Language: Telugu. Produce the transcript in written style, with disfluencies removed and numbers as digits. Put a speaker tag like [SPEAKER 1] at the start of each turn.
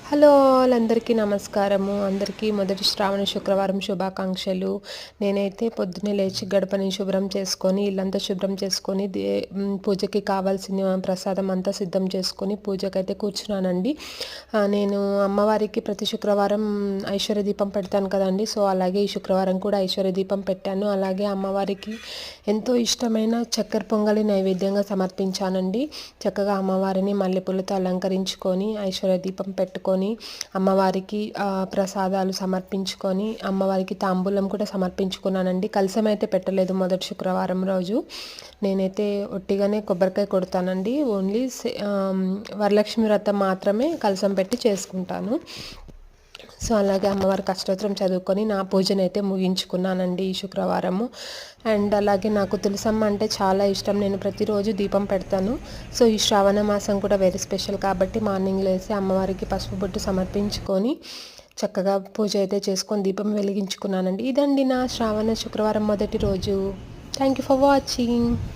[SPEAKER 1] హలో ఆల్ అందరికీ నమస్కారము. అందరికీ మొదటి శ్రావణ శుక్రవారం శుభాకాంక్షలు. నేనైతే పొద్దున్నే లేచి గడపని శుభ్రం చేసుకొని, ఇల్లంతా శుభ్రం చేసుకొని, పూజకి కావాల్సిన ప్రసాదం అంతా సిద్ధం చేసుకొని పూజకైతే కూర్చున్నానండి. నేను అమ్మవారికి ప్రతి శుక్రవారం ఐశ్వర్య దీపం పెడతాను కదండి. సో అలాగే ఈ శుక్రవారం కూడా ఐశ్వర్య దీపం పెట్టాను. అలాగే అమ్మవారికి ఎంతో ఇష్టమైన చక్కెర పొంగలి నైవేద్యంగా సమర్పించానండి. చక్కగా అమ్మవారిని మల్లెపూలతో అలంకరించుకొని ఐశ్వర్య దీపం పెట్టుకొని అమ్మవారికి ప్రసాదాలు సమర్పించుకొని అమ్మవారికి తాంబూలం కూడా సమర్పించుకున్నానండి. కలశం అయితే పెట్టలేదు మొదటి శుక్రవారం రోజు. నేనైతే ఒట్టిగానే కొబ్బరికాయ కొడతానండి. ఓన్లీ వరలక్ష్మి వ్రతం మాత్రమే కలశం పెట్టి చేసుకుంటాను. సో అలాగే అమ్మవారికి అష్టోత్తరం చదువుకొని నా పూజనైతే ముగించుకున్నానండి ఈ శుక్రవారము. అండ్ అలాగే నాకు తులసమ్మ అంటే చాలా ఇష్టం. నేను ప్రతిరోజు దీపం పెడతాను. సో ఈ శ్రావణ మాసం కూడా వెరీ స్పెషల్ కాబట్టి మార్నింగ్ లేసి అమ్మవారికి పసుపు బొట్టు సమర్పించుకొని చక్కగా పూజ అయితే చేసుకొని దీపం వెలిగించుకున్నానండి. ఇదండి నా శ్రావణ శుక్రవారం మొదటి రోజు. Thank you for watching.